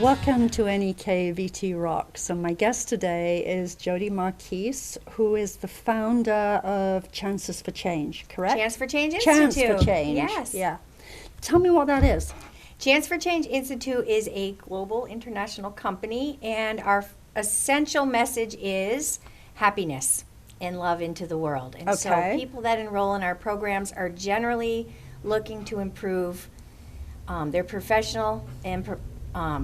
Welcome to NEK VT Rocks, and my guest today is Jody Marquis, who is the founder of Chances for Change, correct? Chance for Change Institute. Chance for Change. Yes. Yeah. Tell me what that is. Chance for Change Institute is a global international company, and our essential message is happiness and love into the world. And so people that enroll in our programs are generally looking to improve their professional and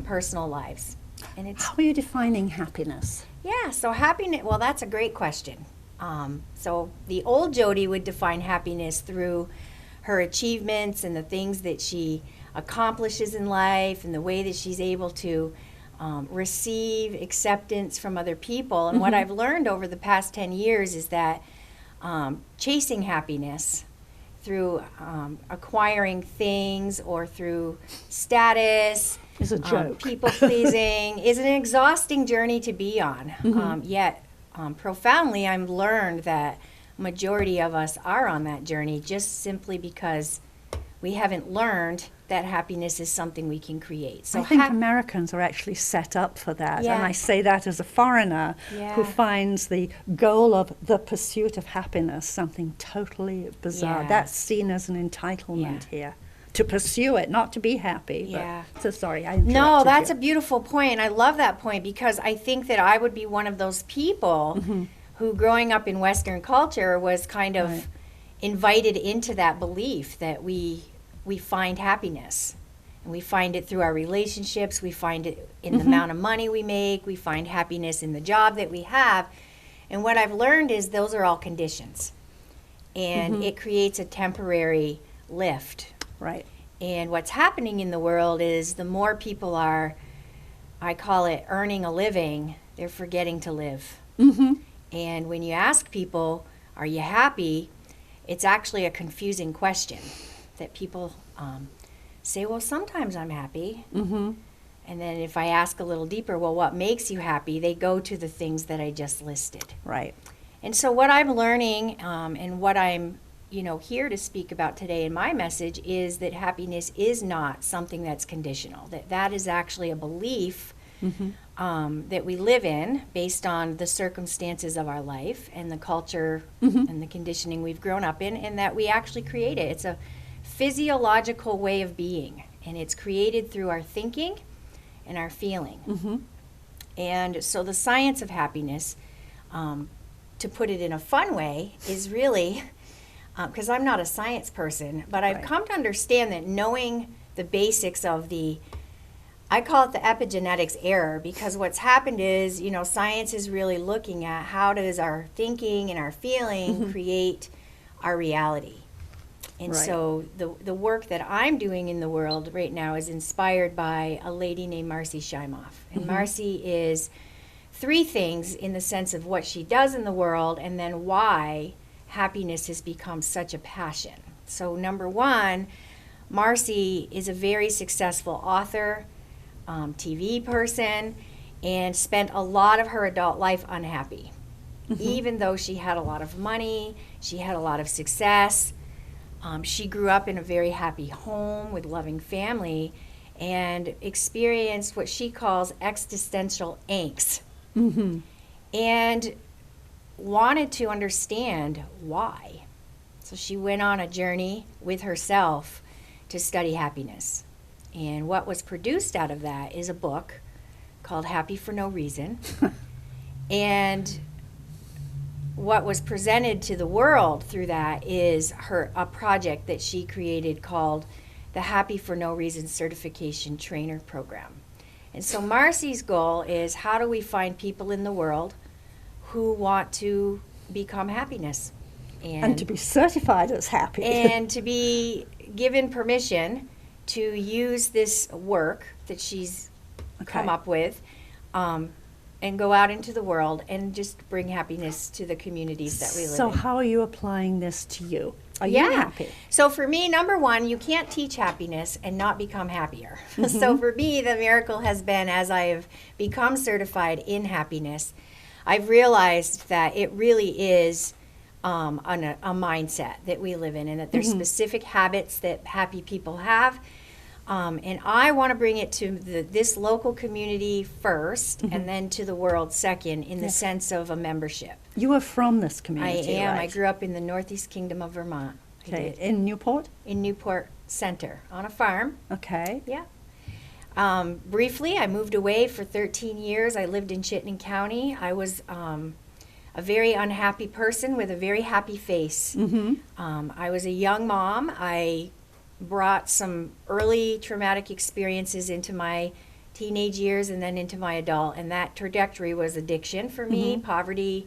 personal lives. And it's, how are you defining happiness? Yeah, so happiness, well, that's a great question. So the old Jody would define happiness through her achievements and the things that she accomplishes in life and the way that she's able to receive acceptance from other people. And what I've learned over the past 10 years is that chasing happiness through acquiring things or through status, is a joke. People pleasing is an exhausting journey to be on. Yet profoundly I've learned that majority of us are on that journey just simply because we haven't learned that happiness is something we can create. So I think Americans are actually set up for that. Yeah. And I say that as a foreigner who finds the goal of the pursuit of happiness something totally bizarre. Yeah. That's seen as an entitlement here. To pursue it, not to be happy. Yeah. But, so sorry, I interrupted No, that's you. a beautiful point. I love that point because I think that I would be one of those people who, growing up in Western culture, was kind of invited into that belief that we find happiness. And we find it through our relationships. We find it in the amount of money we make. We find happiness in the job that we have. And what I've learned is those are all conditions. And it creates a temporary lift. Right. And what's happening in the world is the more people are, I call it earning a living, they're forgetting to live. And when you ask people, are you happy? It's actually a confusing question that people say, well, sometimes I'm happy. And then if I ask a little deeper, well, what makes you happy? They go to the things that I just listed. Right. And so what I'm learning and what I'm here to speak about today in my message is that happiness is not something that's conditional, that is actually a belief that we live in based on the circumstances of our life and the culture and the conditioning we've grown up in, and that we actually create it. It's a physiological way of being, and it's created through our thinking and our feeling. And so the science of happiness, to put it in a fun way, is really... because I'm not a science person, but I've come to understand that knowing the basics of I call it the epigenetics error, because what's happened is, science is really looking at how does our thinking and our feeling create our reality. And so the work that I'm doing in the world right now is inspired by a lady named Marcy Shimoff. And Marcy is three things in the sense of what she does in the world and then why happiness has become such a passion. So number one, Marcy is a very successful author, TV person, and spent a lot of her adult life unhappy. Even though she had a lot of money, she had a lot of success. She grew up in a very happy home with loving family and experienced what she calls existential angst. And wanted to understand why. So she went on a journey with herself to study happiness. And what was produced out of that is a book called Happy for No Reason. And what was presented to the world through that is a project that she created called the Happy for No Reason Certification Trainer Program. And so Marcy's goal is, how do we find people in the world who want to become happiness and to be certified as happy and to be given permission to use this work that she's come up with and go out into the world and just bring happiness to the communities that we live in. So how are you applying this to you? Are you happy? So for me, number one, you can't teach happiness and not become happier. So for me, the miracle has been, as I have become certified in happiness, I've realized that it really is a mindset that we live in, and that there's specific habits that happy people have. And I want to bring it to this local community first, and then to the world second, in the sense of a membership. You are from this I community, am. right? I grew up in the Northeast Kingdom of Vermont. I Okay, did. in Newport? In Newport Center, on a farm. Okay. Yeah. Briefly, I moved away for 13 years. I lived in Chittenden County. I was a very unhappy person with a very happy face. I was a young mom. I brought some early traumatic experiences into my teenage years and then into my adult, and that trajectory was addiction for me, poverty,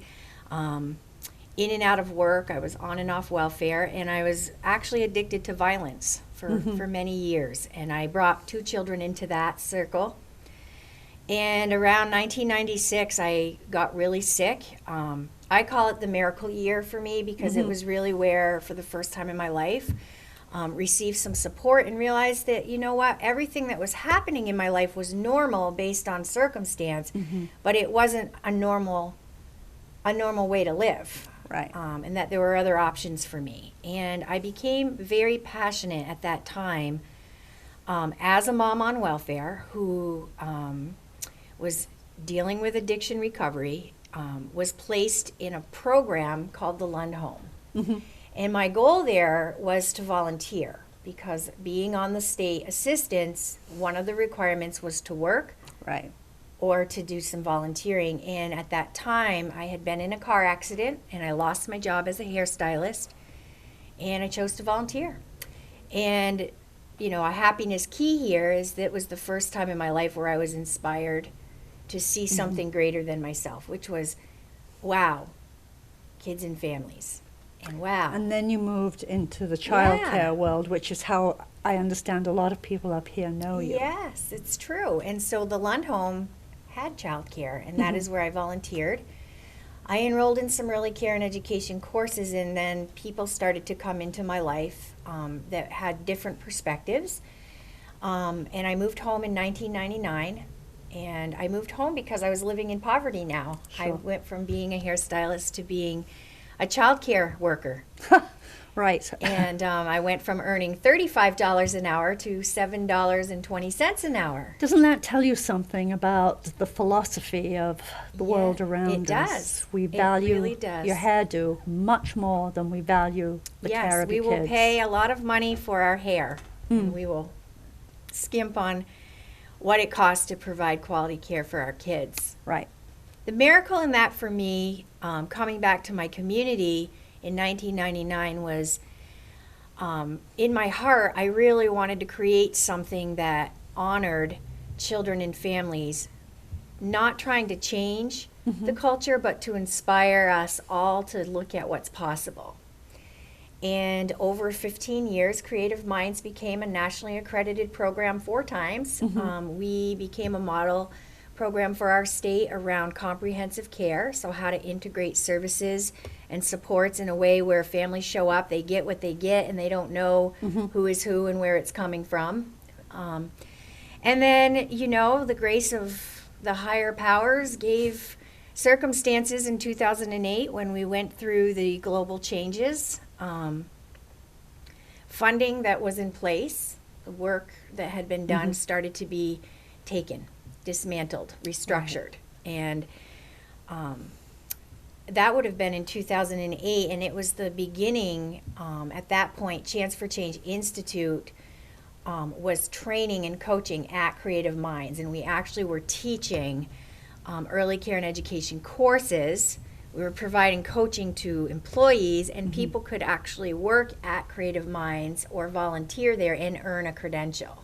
in and out of work. I was on and off welfare, and I was actually addicted to violence for many years, and I brought 2 children into that circle. And around 1996, I got really sick. I call it the miracle year for me, because it was really where, for the first time in my life, received some support and realized that, you know what, everything that was happening in my life was normal based on circumstance, but it wasn't a normal way to live. Right. And that there were other options for me. And I became very passionate at that time, as a mom on welfare who was dealing with addiction recovery, was placed in a program called the Lund Home. And my goal there was to volunteer, because being on the state assistance, one of the requirements was to work. Right. Or to do some volunteering. And at that time, I had been in a car accident, and I lost my job as a hairstylist, and I chose to volunteer. And, you know, a happiness key here is that it was the first time in my life where I was inspired to see something greater than myself, which was, wow, kids and families. And wow. And then you moved into the childcare Yeah. world, which is how I understand a lot of people up here know you. Yes, it's true. And so the Lund Home had childcare, and that is where I volunteered. I enrolled in some early care and education courses, and then people started to come into my life that had different perspectives. And I moved home in 1999, and I moved home because I was living in poverty now. I Sure. went from being a hairstylist to being a childcare worker. Right. And I went from earning $35 an hour to $7.20 an hour. Doesn't that tell you something about the philosophy of the world around it us? does. We It value really does. your hairdo much more than we value the care Yes, of we your will kids. pay a lot of money for our hair, and we will skimp on what it costs to provide quality care for our kids. Right. The miracle in that for me, coming back to my community in 1999, was in my heart, I really wanted to create something that honored children and families, not trying to change the culture, but to inspire us all to look at what's possible. And over 15 years, Creative Minds became a nationally accredited program 4 times. We became a model program for our state around comprehensive care, so how to integrate services and supports in a way where families show up, they get what they get, and they don't know who is who and where it's coming from. And then, you know, the grace of the higher powers gave circumstances in 2008 when we went through the global changes. Funding that was in place, the work that had been done started to be taken, dismantled, restructured. And that would have been in 2008, and it was the beginning. At that point, Chance for Change Institute was training and coaching at Creative Minds, and we actually were teaching early care and education courses. We were providing coaching to employees, and people could actually work at Creative Minds or volunteer there and earn a credential.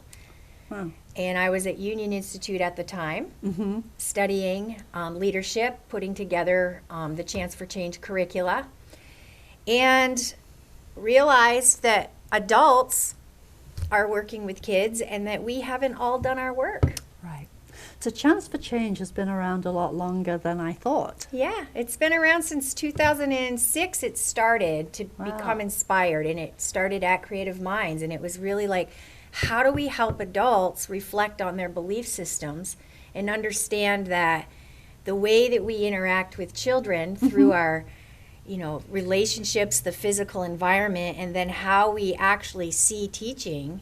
Wow. And I was at Union Institute at the time, studying leadership, putting together the Chance for Change curricula, and realized that adults are working with kids and that we haven't all done our work. Right. So Chance for Change has been around a lot longer than I thought. Yeah, it's been around since 2006. It started to Wow. become inspired, and it started at Creative Minds, and it was really like, how do we help adults reflect on their belief systems and understand that the way that we interact with children through our, you know, relationships, the physical environment, and then how we actually see teaching,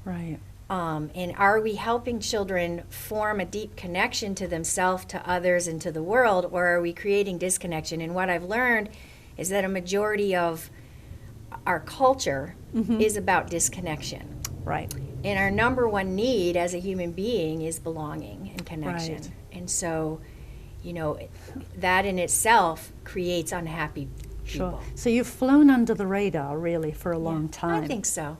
Right. And are we helping children form a deep connection to themselves, to others, and to the world, or are we creating disconnection? And what I've learned is that a majority of our culture is about disconnection. Right. And our number one need as a human being is belonging and connection. Right. And so, that in itself creates unhappy people. Sure. So you've flown under the radar really for a long time. I think so.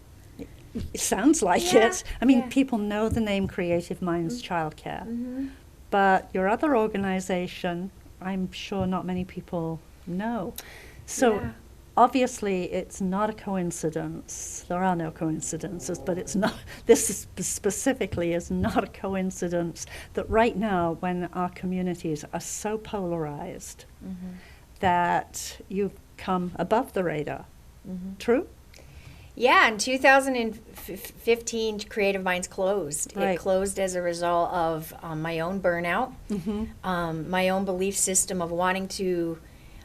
It sounds like Yeah, it. I mean, yeah. people know the name Creative Minds Childcare, but your other organization, I'm sure not many people know. So Yeah. obviously it's not a coincidence. There are no coincidences, but it's not, specifically is not a coincidence that right now when our communities are so polarized that you've come above the radar. True? Yeah, in 2015, Creative Minds closed. Right. It closed as a result of my own burnout, my own belief system of wanting to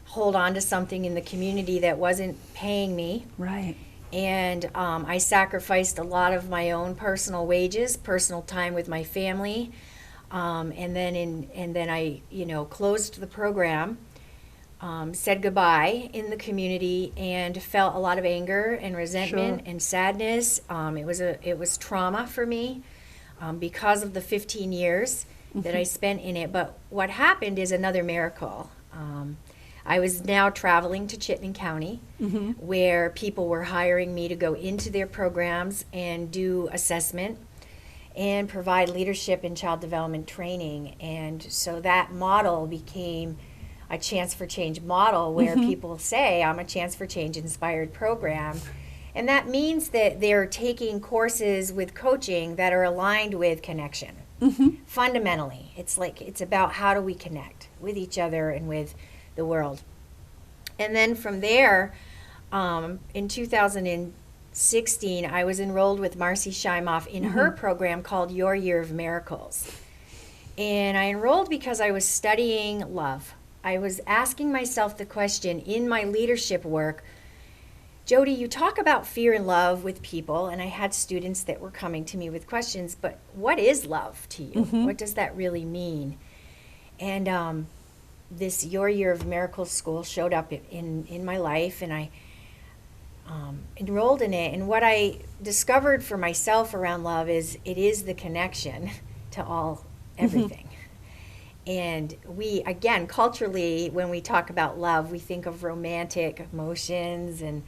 hold on to something in the community that wasn't paying me. Right. And I sacrificed a lot of my own personal wages, personal time with my family, and then I, closed the program. Said goodbye in the community and felt a lot of anger and resentment and sadness. It was trauma for me because of the 15 years that I spent in it. But what happened is another miracle. I was now traveling to Chittenden County, where people were hiring me to go into their programs and do assessment and provide leadership and child development training. And so that model became a Chance for Change model where people say, I'm a Chance for Change inspired program. And that means that they're taking courses with coaching that are aligned with connection. Fundamentally, it's about how do we connect with each other and with the world. And then from there, in 2016, I was enrolled with Marcy Scheimoff in her program called Your Year of Miracles. And I enrolled because I was studying love. I was asking myself the question in my leadership work, Jody, you talk about fear and love with people, and I had students that were coming to me with questions, but what is love to you? What does that really mean? And this Your Year of Miracles school showed up in my life, and I enrolled in it. And what I discovered for myself around love is it is the connection to everything. And we, again, culturally, when we talk about love, we think of romantic emotions and,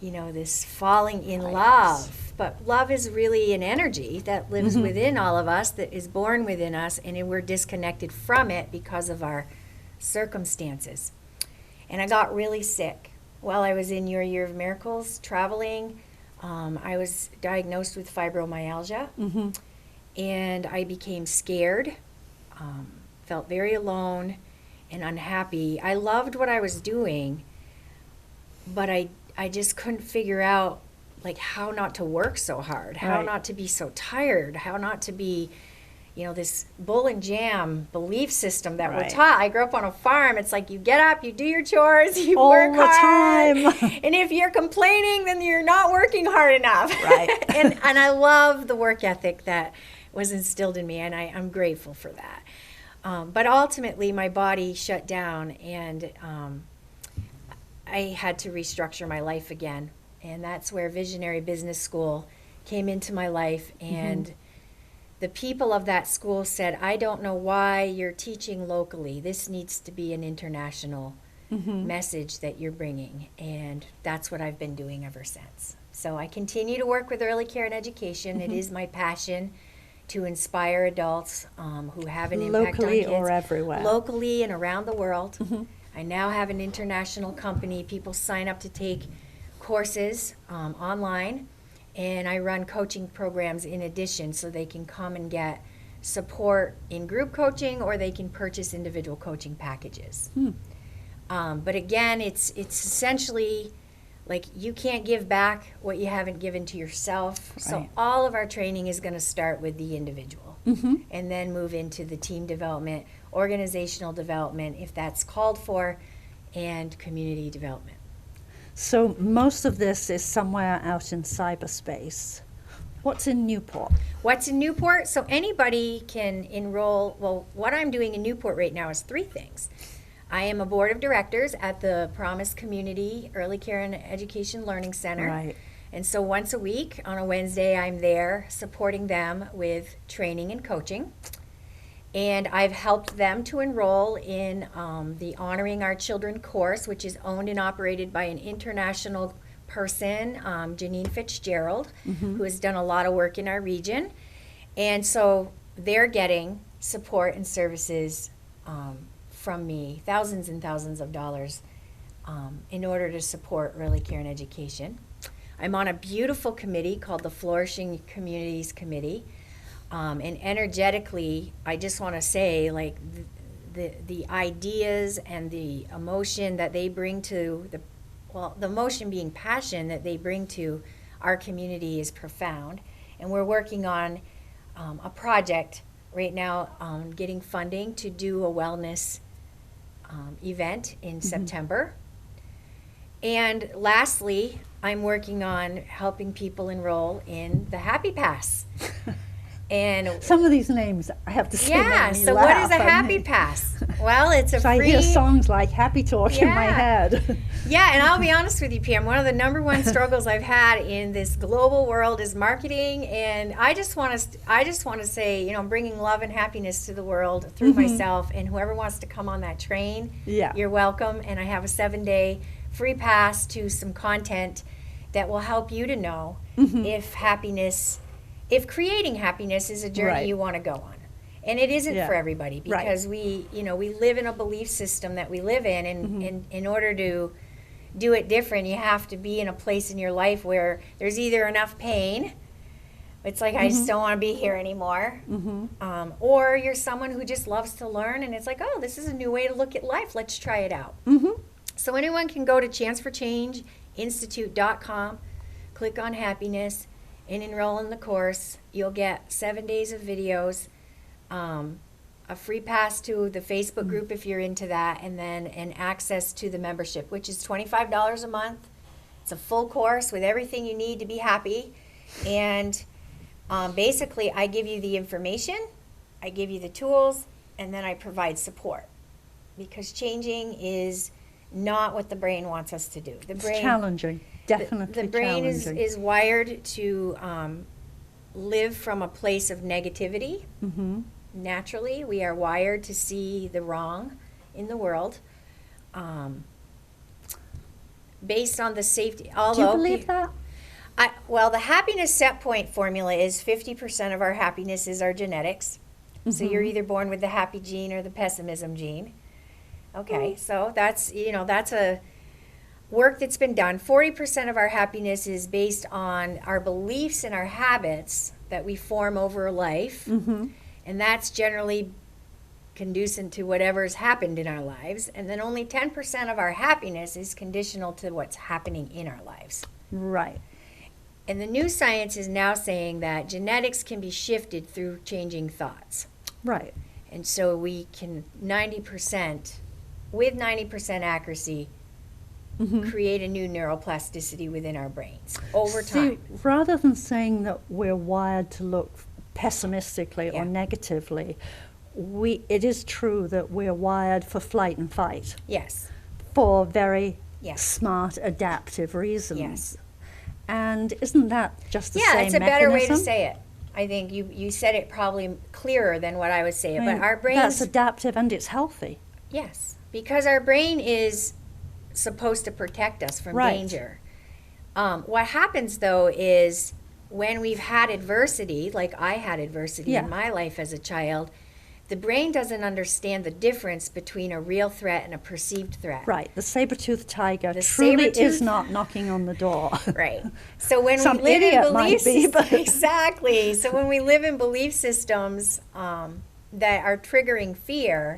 this falling in love. But love is really an energy that lives within all of us, that is born within us, and we're disconnected from it because of our circumstances. And I got really sick while I was in Your Year of Miracles, traveling. I was diagnosed with fibromyalgia, and I became scared. Felt very alone and unhappy. I loved what I was doing, but I just couldn't figure out how not to work so hard, how not to be so tired, how not to be, this bull and jam belief system that we're taught. I grew up on a farm. It's like you get up, you do your chores, you work hard. And if you're complaining, then you're not working hard enough. and I love the work ethic that was instilled in me, and I'm grateful for that. But ultimately, my body shut down, and I had to restructure my life again. And that's where Visionary Business School came into my life. And the people of that school said, I don't know why you're teaching locally. This needs to be an international message that you're bringing. And that's what I've been doing ever since. So I continue to work with early care and education. It is my passion to inspire adults who have an impact on kids. Locally or everywhere. Locally and around the world. I now have an international company. People sign up to take courses online, and I run coaching programs in addition so they can come and get support in group coaching, or they can purchase individual coaching packages. But again, it's essentially you can't give back what you haven't given to yourself. So all of our training is going to start with the individual and then move into the team development, organizational development, if that's called for, and community development. So most of this is somewhere out in cyberspace. What's in Newport? What's in Newport? So anybody can enroll. Well, what I'm doing in Newport right now is 3 things. I am a board of directors at the Promise Community Early Care and Education Learning Center. Right. And so once a week on a Wednesday, I'm there supporting them with training and coaching. And I've helped them to enroll in the Honoring Our Children course, which is owned and operated by an international person, Janine Fitzgerald, who has done a lot of work in our region. And so they're getting support and services from me, thousands and thousands of dollars, in order to support early care and education. I'm on a beautiful committee called the Flourishing Communities Committee. And energetically, I just want to say, like, the ideas and the emotion that they bring to the emotion being passion that they bring to our community is profound. And we're working on a project right now, getting funding to do a wellness event in September. And lastly, I'm working on helping people enroll in the Happy Pass. And some of these names, I have to say, yeah. So what is a Happy Pass? Well, it's a so free. I hear songs like Happy Talk in my head. Yeah, and I'll be honest with you, Pam. One of the number one struggles I've had in this global world is marketing, and I just want to say, you know, bringing love and happiness to the world through myself, and whoever wants to come on that train, you're welcome. And I have a 7-day free pass to some content that will help you to know if creating happiness is a journey you want to go on. And it isn't for everybody, because we live in a belief system that we live in, and in order to do it different, you have to be in a place in your life where there's either enough pain, it's like I just don't want to be here anymore, or you're someone who just loves to learn, and it's like, oh, this is a new way to look at life, let's try it out. So anyone can go to chanceforchangeinstitute.com, click on happiness, and enroll in the course. You'll get 7 days of videos, a free pass to the Facebook group if you're into that, and then an access to the membership, which is $25 a month. It's a full course with everything you need to be happy. And basically, I give you the information, I give you the tools, and then I provide support. Because changing is not what the brain wants us to do. The brain, it's challenging. Definitely the brain challenging. is wired to live from a place of negativity. Naturally, we are wired to see the wrong in the world, based on the safety. Do you believe that? Well, the happiness set point formula is 50% of our happiness is our genetics. So you're either born with the happy gene or the pessimism gene. Okay, so that's a work that's been done. 40% of our happiness is based on our beliefs and our habits that we form over life. And that's generally conducive to whatever's happened in our lives. And then only 10% of our happiness is conditional to what's happening in our lives. Right. And the new science is now saying that genetics can be shifted through changing thoughts. Right. And so we can 90% accuracy, create a new neuroplasticity within our brains over time. See, rather than saying that we're wired to look pessimistically or negatively, it is true that we're wired for flight and fight. Yes. For very smart, adaptive reasons. Yes. And isn't that just the same mechanism? Yeah, it's a better way to mechanism? say it. I think you said it probably clearer than what I would say it. But our brains... That's adaptive and it's healthy. Yes, because our brain is supposed to protect us from danger. What happens, though, is when we've had adversity, like I had adversity in my life as a child, the brain doesn't understand the difference between a real threat and a perceived threat. Right. The saber-toothed tiger truly is not knocking on the door. Right. So when Some we live idiot in might be, but exactly. So when we live in belief systems that are triggering fear,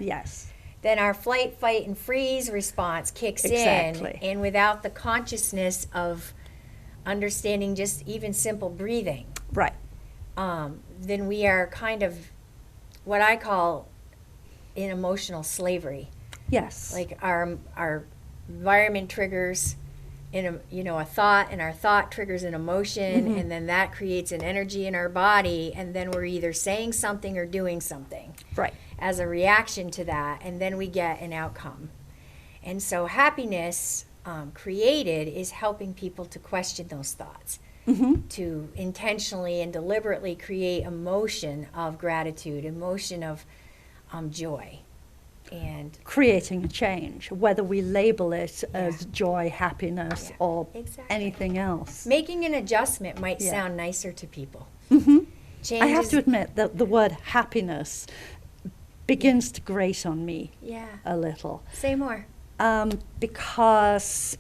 then our flight, fight, and freeze response kicks in. And without the consciousness of understanding just even simple breathing, then we are kind of what I call in emotional slavery. Yes. Like our environment triggers a thought, and our thought triggers an emotion, and then that creates an energy in our body, and then we're either saying something or doing something Right. as a reaction to that, and then we get an outcome. And so happiness created is helping people to question those thoughts, to intentionally and deliberately create emotion of gratitude, emotion of joy. And Creating a change, whether we label it as joy, happiness, or anything else. Making an adjustment might sound nicer to people. I have to admit that the word happiness begins to grate on me a little. Say more. Because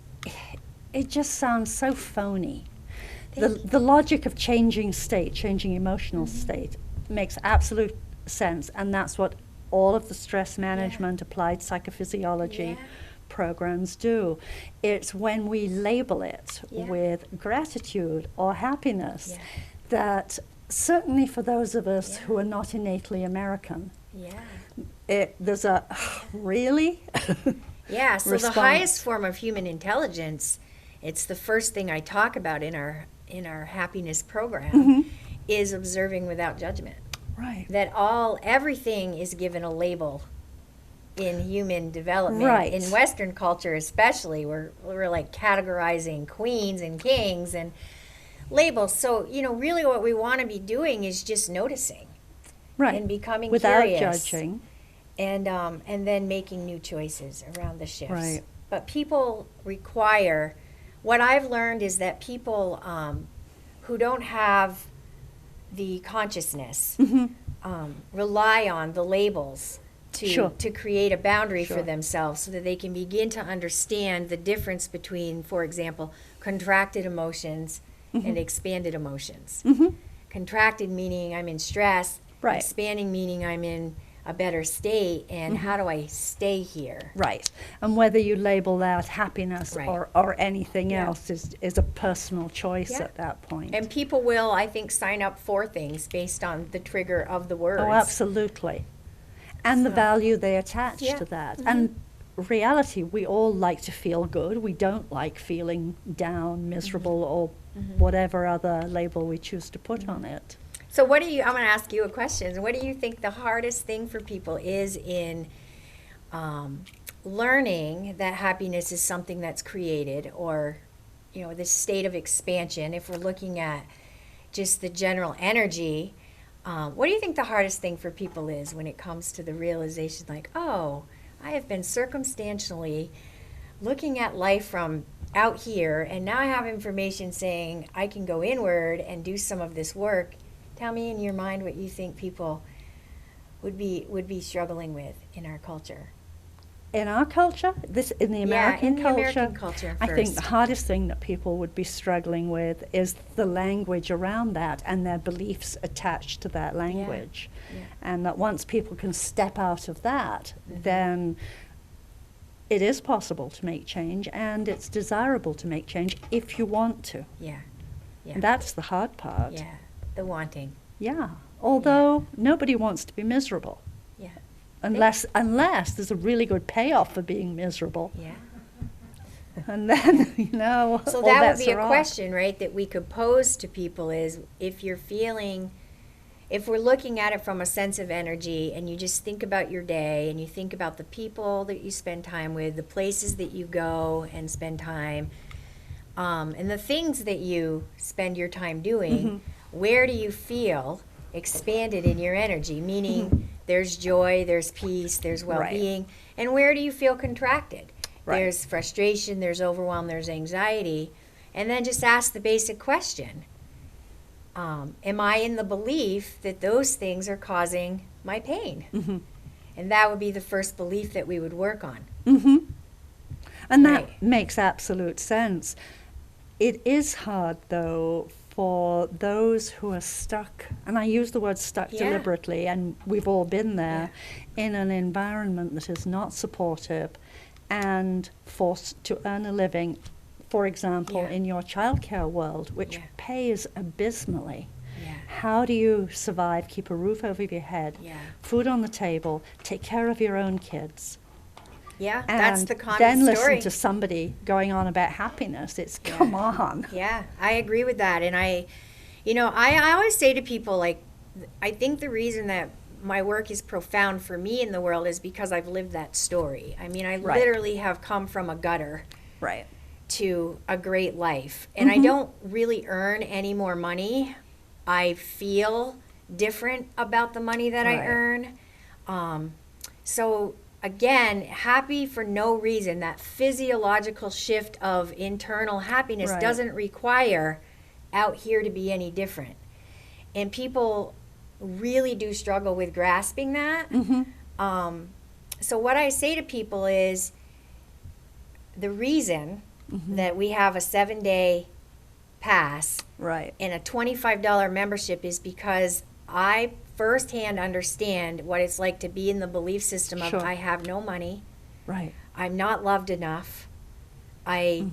it just sounds so phony. The logic of changing state, changing emotional state, makes absolute sense, and that's what all of the stress management, applied psychophysiology programs do. It's when we label it with gratitude or happiness that, certainly for those of us who are not innately American, there's a really Yeah, so response. the highest form of human intelligence, it's the first thing I talk about in our happiness program, is observing without judgment. Right. That everything is given a label in human development. Right. In Western culture especially, we're like categorizing queens and kings and labels. So, really what we want to be doing is just noticing. Right. And becoming without curious. judging. And then making new choices around the shifts. Right. But people require, what I've learned is that people who don't have the consciousness rely on the labels to create a boundary for themselves, so that they can begin to understand the difference between, for example, contracted emotions and expanded emotions. Contracted meaning I'm in stress, expanding meaning I'm in a better state, and how do I stay here? Right. And whether you label that happiness or anything else is a personal choice at that point. And people will, I think, sign up for things based on the trigger of the words. Oh, absolutely. And the value they attach to that. And reality, we all like to feel good. We don't like feeling down, miserable, or whatever other label we choose to put on it. So I'm going to ask you a question. What do you think the hardest thing for people is in learning that happiness is something that's created, or, this state of expansion, if we're looking at just the general energy? What do you think the hardest thing for people is when it comes to the realization, like, oh, I have been circumstantially looking at life from out here, and now I have information saying I can go inward and do some of this work. Tell me in your mind what you think people would be struggling with in our culture. In our culture, in the American American culture I think first. the hardest thing that people would be struggling with is the language around that and their beliefs attached to that language. And that once people can step out of that, then it is possible to make change, and it's desirable to make change if you want to. And that's the hard part. The wanting. Although nobody wants to be miserable. Unless there's a really good payoff for being miserable. And then, So that would be a question, right, that we could pose to people is, if we're looking at it from a sense of energy, and you just think about your day, and you think about the people that you spend time with, the places that you go and spend time, and the things that you spend your time doing, where do you feel expanded in your energy? Meaning there's joy, there's peace, there's well-being. And where do you feel contracted? There's frustration, there's overwhelm, there's anxiety. And then just ask the basic question. Am I in the belief that those things are causing my pain? And that would be the first belief that we would work on. And that makes absolute sense. It is hard, though, for those who are stuck, and I use the word stuck deliberately, and we've all been there, in an environment that is not supportive and forced to earn a living, for example, in your childcare world, which pays abysmally. How do you survive, keep a roof over your head, food on the table, take care of your own kids? Yeah, and that's the common then story. listen to somebody going on about happiness. It's come on. Yeah, I agree with that. And I always say to people, like, I think the reason that my work is profound for me in the world is because I've lived that story. I mean, I Right. literally have come from a gutter Right. to a great life. And I don't really earn any more money. I feel different about the money that I Right. earn. So again, happy for no reason. That physiological shift of internal happiness Right. doesn't require out here to be any different. And people really do struggle with grasping that. So what I say to people is the reason that we have a 7-day pass Right. and a $25 membership is because I firsthand understand what it's like to be in the belief system of Sure. I have no money, Right. I'm not loved enough. I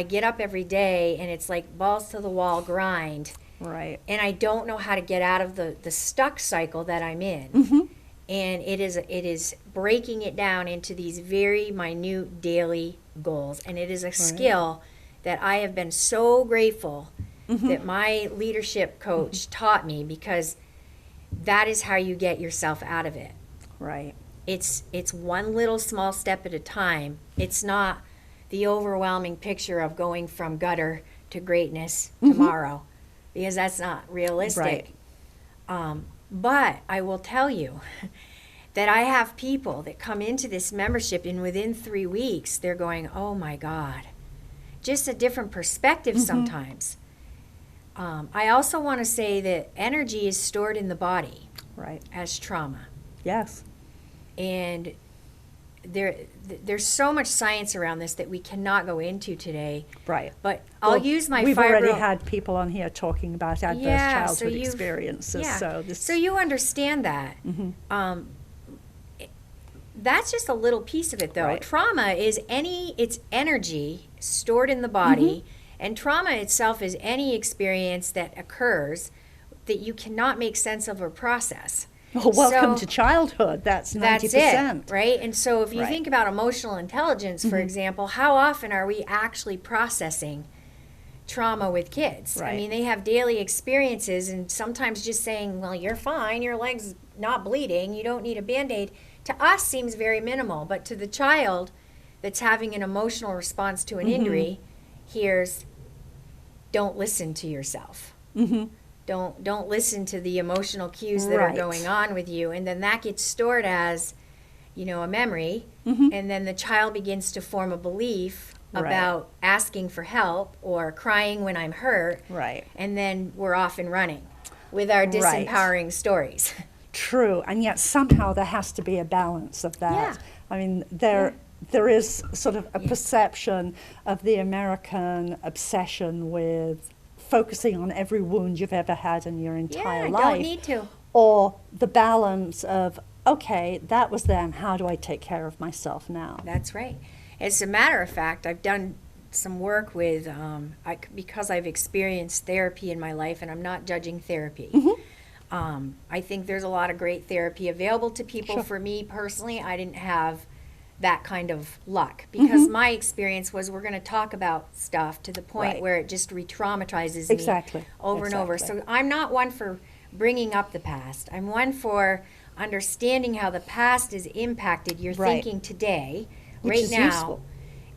get up every day and it's like balls to the wall grind, Right. and I don't know how to get out of the stuck cycle that I'm in. And it is breaking it down into these very minute daily goals, and it is a skill that I have been so grateful that my leadership coach taught me, because that is how you get yourself out of it. Right. It's one little small step at a time. It's not the overwhelming picture of going from gutter to greatness tomorrow, because that's not realistic. Right. But I will tell you that I have people that come into this membership and within 3 weeks they're going, oh my God, just a different perspective sometimes. I also want to say that energy is stored in the body Right. as trauma. Yes. And there's so much science around this that we cannot go into today. Right. But I'll use my We've already had people on here talking about adverse childhood you've- experiences. yeah. So So you understand that. That's just a little piece of it, though. Right. Trauma is it's energy stored in the body, and trauma itself is any experience that occurs that you cannot make sense of or process. well, welcome So- to childhood. That's 90%. That's it, right? And so if you Right. think about emotional intelligence, for example, how often are we actually processing trauma with kids? I Right. mean, they have daily experiences, and sometimes just saying, well, you're fine, your leg's not bleeding, you don't need a Band-Aid, to us seems very minimal. But to the child that's having an emotional response to an injury, here's, don't listen to yourself. Don't listen to the emotional cues that are Right. going on with you, and then that gets stored as, a memory, and then the child begins to form a belief Right. about asking for help or crying when I'm hurt, Right. and then we're off and running with our Right. disempowering stories. True, and yet somehow there has to be a balance of that. Yeah. I mean, there is sort of a perception of the American obsession with focusing on every wound you've ever had in your entire life. Don't need to. Or the balance of, okay, that was them, how do I take care of myself now? That's right. As a matter of fact, I've done some work with, because I've experienced therapy in my life, and I'm not judging therapy. I think there's a lot of great therapy available to people. Sure. For me personally, I didn't have that kind of luck, because my experience was, we're going to talk about stuff to the point Right. where it just re-traumatizes Exactly. me over and over. Exactly. So I'm not one for bringing up the past. I'm one for understanding how the past has impacted your Right. thinking today, Which right is now, useful.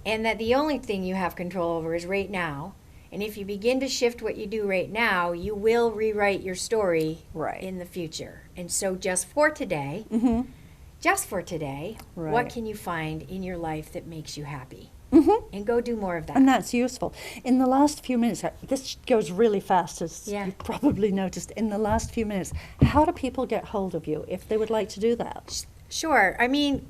and that the only thing you have control over is right now. And if you begin to shift what you do right now, you will rewrite your story Right. in the future. And so just for today, what Right. can you find in your life that makes you happy? And go do more of that. And that's useful. In the last few minutes, this goes really fast, as Yeah. you've probably noticed. In the last few minutes, how do people get hold of you if they would like to do that? Sure. I mean,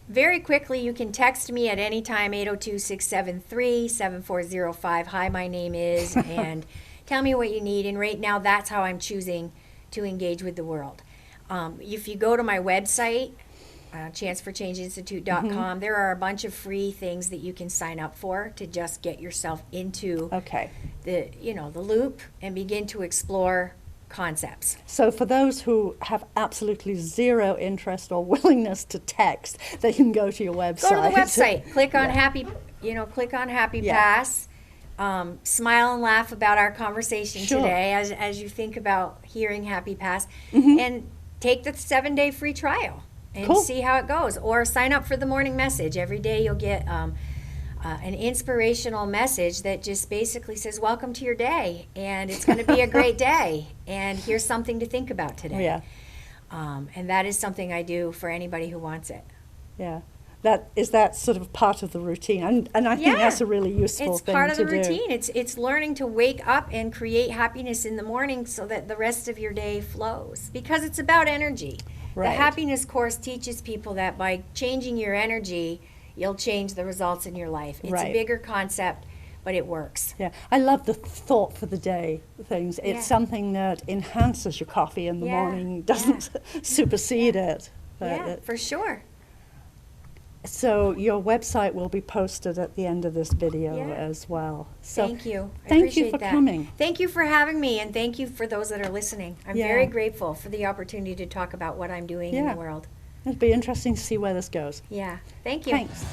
very quickly, you can text me at any time, 802-673-7405. Hi, my name is, and tell me what you need. And right now, that's how I'm choosing to engage with the world. If you go to my website, chanceforchangeinstitute.com, there are a bunch of free things that you can sign up for to just get yourself into Okay. the loop and begin to explore concepts. So for those who have absolutely zero interest or willingness to text, they can go to your website. Go to the website, click on Yeah. click on Happy Yeah. Pass. Smile and laugh about our conversation Sure. today as you think about hearing Happy Pass, Mhm. and take the 7-day free trial and Cool. see how it goes. Or sign up for the morning message. Every day you'll get an inspirational message that just basically says, welcome to your day, and it's going to be a great day, and here's something to think about today. Yeah, And that is something I do for anybody who wants it. yeah. That sort of part of the routine, and I think Yeah. that's a really useful It's thing part of to the do. routine. It's learning to wake up and create happiness in the morning so that the rest of your day flows, because it's about energy. Right. The happiness course teaches people that by changing your energy, you'll change the results in your life. It's Right. a bigger concept, but it works. Yeah, I love the thought for the day things. It's Yeah. something that enhances your coffee in the Yeah, morning, doesn't supersede it. But Yeah, for sure. so your website will be posted at the end of this video Yeah. as well. So Thank you. I thank you appreciate for that. coming. Thank you for having me, and thank you for those that are listening. I'm Yeah. very grateful for the opportunity to talk about what I'm doing in Yeah. the world. It'll be interesting to see where this goes. Yeah. Thank you. Thanks.